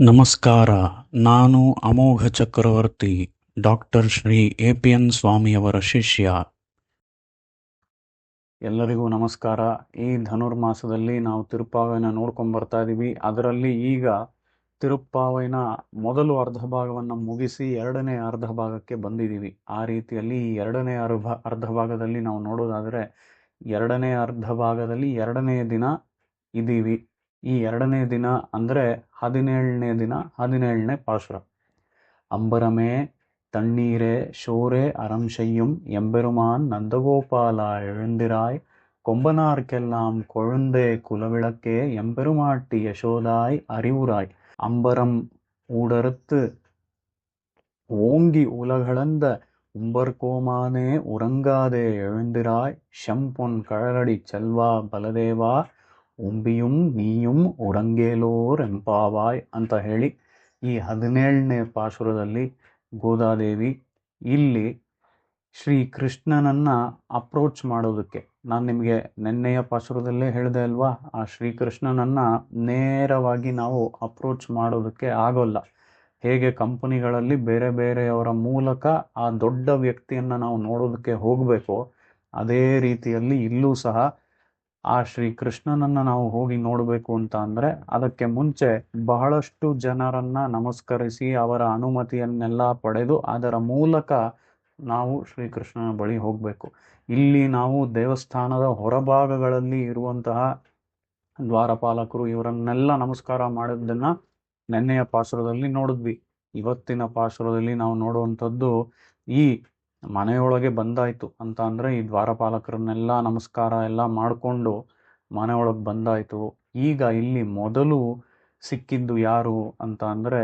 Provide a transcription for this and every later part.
ನಮಸ್ಕಾರ. ನಾನು ಅಮೋಘ ಚಕ್ರವರ್ತಿ, ಡಾಕ್ಟರ್ ಶ್ರೀ ಎ.ಪಿ.ಎನ್. ಸ್ವಾಮಿಯವರ ಶಿಷ್ಯ. ಎಲ್ಲರಿಗೂ ನಮಸ್ಕಾರ. ಈ ಧನುರ್ಮಾಸದಲ್ಲಿ ನಾವು ತಿರುಪ್ಪಾವೈನ ನೋಡ್ಕೊಂಡು ಬರ್ತಾ ಇದ್ದೀವಿ. ಅದರಲ್ಲಿ ಈಗ ತಿರುಪ್ಪಾವೈನ ಮೊದಲು ಅರ್ಧ ಭಾಗವನ್ನು ಮುಗಿಸಿ ಎರಡನೇ ಅರ್ಧ ಭಾಗಕ್ಕೆ ಬಂದಿದ್ದೀವಿ. ಆ ರೀತಿಯಲ್ಲಿ ಈ ಎರಡನೇ ಅರ್ಧ ಭಾಗದಲ್ಲಿ ನಾವು ನೋಡೋದಾದರೆ, ಎರಡನೇ ಅರ್ಧ ಭಾಗದಲ್ಲಿ ಎರಡನೇ ದಿನ ಇದ್ದೀವಿ. ಈ ಎರಡನೇ ದಿನ ಅಂದರೆ 17ನೇ ದಿನ, 17ನೇ ಪಾಶುರ. ಅಂಬರಮೇ ತಣ್ಣೀರೇ ಶೋರೆ ಅறம் செய்யும் எம்பெருமான் நந்தகோபால எழுந்திராய் கொம்பனார்க்கெல்லாம் கொழுந்தே குலவிளக்கே எம்பெருமாட்டி யசோதாய் அறிவுராய். அம்பரம் ஊடறுத்து ஓங்கி உலகளந்த உம்பர்கோமானே உறங்காதே எழுந்திராய் ಶಂಪೊನ್ ಕಳಲಡಿ ಚೆಲ್ವಾ ಬಲದೇವಾ ಉಂಬಿಯುಂ ನೀಯುಂ ಉರಂಗೇಲೋರ್ ಎಂಪಾವಾಯ್ ಅಂತ ಹೇಳಿ ಈ 17ನೇ ಪಾಶುರದಲ್ಲಿ ಗೋದಾದೇವಿ ಇಲ್ಲಿ ಶ್ರೀ ಕೃಷ್ಣನನ್ನು ಅಪ್ರೋಚ್ ಮಾಡೋದಕ್ಕೆ, ನಾನು ನಿಮಗೆ ನೆನ್ನೆಯ ಪಾಶುರದಲ್ಲೇ ಹೇಳಿದೆ ಅಲ್ವಾ, ಆ ಶ್ರೀಕೃಷ್ಣನನ್ನು ನೇರವಾಗಿ ನಾವು ಅಪ್ರೋಚ್ ಮಾಡೋದಕ್ಕೆ ಆಗೋಲ್ಲ. ಹೇಗೆ ಕಂಪನಿಗಳಲ್ಲಿ ಬೇರೆ ಬೇರೆಯವರ ಮೂಲಕ ಆ ದೊಡ್ಡ ವ್ಯಕ್ತಿಯನ್ನು ನಾವು ನೋಡೋದಕ್ಕೆ ಹೋಗಬೇಕು, ಅದೇ ರೀತಿಯಲ್ಲಿ ಇಲ್ಲೂ ಸಹ ಆ ಶ್ರೀಕೃಷ್ಣನನ್ನು ನಾವು ಹೋಗಿ ನೋಡಬೇಕು ಅಂತ ಅಂದರೆ ಅದಕ್ಕೆ ಮುಂಚೆ ಬಹಳಷ್ಟು ಜನರನ್ನು ನಮಸ್ಕರಿಸಿ ಅವರ ಅನುಮತಿಯನ್ನೆಲ್ಲ ಪಡೆದು ಅದರ ಮೂಲಕ ನಾವು ಶ್ರೀಕೃಷ್ಣನ ಬಳಿ ಹೋಗಬೇಕು. ಇಲ್ಲಿ ನಾವು ದೇವಸ್ಥಾನದ ಹೊರಭಾಗಗಳಲ್ಲಿ ಇರುವಂತಹ ದ್ವಾರಪಾಲಕರು ಇವರನ್ನೆಲ್ಲ ನಮಸ್ಕಾರ ಮಾಡೋದನ್ನು ನೆನ್ನೆಯ ಪಾಶುರದಲ್ಲಿ ನೋಡಿದ್ವಿ. ಇವತ್ತಿನ ಪಾಶುರದಲ್ಲಿ ನಾವು ನೋಡುವಂಥದ್ದು ಈ ಮನೆಯೊಳಗೆ ಬಂದಾಯಿತು ಅಂತ ಅಂದರೆ ಈ ದ್ವಾರಪಾಲಕರನ್ನೆಲ್ಲ ನಮಸ್ಕಾರ ಎಲ್ಲ ಮಾಡಿಕೊಂಡು ಮನೆಯೊಳಗೆ ಬಂದಾಯಿತು. ಈಗ ಇಲ್ಲಿ ಮೊದಲು ಸಿಕ್ಕಿದ್ದು ಯಾರು ಅಂತ ಅಂದರೆ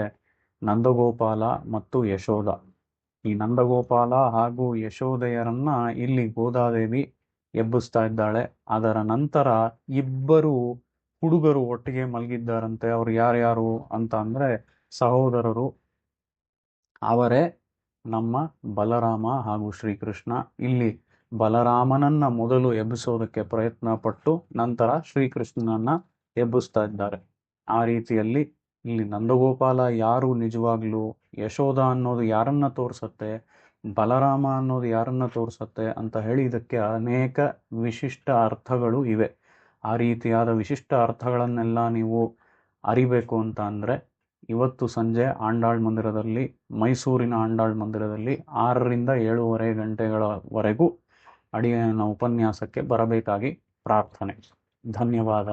ನಂದಗೋಪಾಲ ಮತ್ತು ಯಶೋಧ. ಈ ನಂದಗೋಪಾಲ ಹಾಗೂ ಯಶೋದೆಯರನ್ನ ಇಲ್ಲಿ ಗೋದಾದೇವಿ ಎಬ್ಬಿಸ್ತಾ ಇದ್ದಾಳೆ. ಅದರ ನಂತರ ಇಬ್ಬರು ಹುಡುಗರು ಒಟ್ಟಿಗೆ ಮಲಗಿದ್ದಾರಂತೆ. ಅವರು ಯಾರ್ಯಾರು ಅಂತ ಅಂದರೆ ಸಹೋದರರು. ಅವರೇ ನಮ್ಮ ಬಲರಾಮ ಹಾಗೂ ಶ್ರೀಕೃಷ್ಣ. ಇಲ್ಲಿ ಬಲರಾಮನನ್ನ ಮೊದಲು ಎಬ್ಬಿಸೋದಕ್ಕೆ ಪ್ರಯತ್ನ ಪಟ್ಟು ನಂತರ ಶ್ರೀಕೃಷ್ಣನನ್ನ ಎಬ್ಬಿಸ್ತಾ ಇದ್ದಾರೆ. ಆ ರೀತಿಯಲ್ಲಿ ಇಲ್ಲಿ ನಂದಗೋಪಾಲ ಯಾರು ನಿಜವಾಗ್ಲೂ, ಯಶೋಧ ಅನ್ನೋದು ಯಾರನ್ನ ತೋರಿಸತ್ತೆ, ಬಲರಾಮ ಅನ್ನೋದು ಯಾರನ್ನ ತೋರಿಸತ್ತೆ ಅಂತ ಹೇಳಿ ಇದಕ್ಕೆ ಅನೇಕ ವಿಶಿಷ್ಟ ಅರ್ಥಗಳು ಇವೆ. ಆ ರೀತಿಯಾದ ವಿಶಿಷ್ಟ ಅರ್ಥಗಳನ್ನೆಲ್ಲ ನೀವು ಅರಿಬೇಕು ಅಂತ ಅಂದರೆ ಇವತ್ತು ಸಂಜೆ ಆಂಡಾಳ್ ಮಂದಿರದಲ್ಲಿ, ಮೈಸೂರಿನ ಆಂಡಾಳ್ ಮಂದಿರದಲ್ಲಿ 6ರಿಂದ 7:30 ಗಂಟೆಗಳವರೆಗೂ ಅಡಿಯನ ಉಪನ್ಯಾಸಕ್ಕೆ ಬರಬೇಕಾಗಿ ಪ್ರಾರ್ಥನೆ. ಧನ್ಯವಾದ.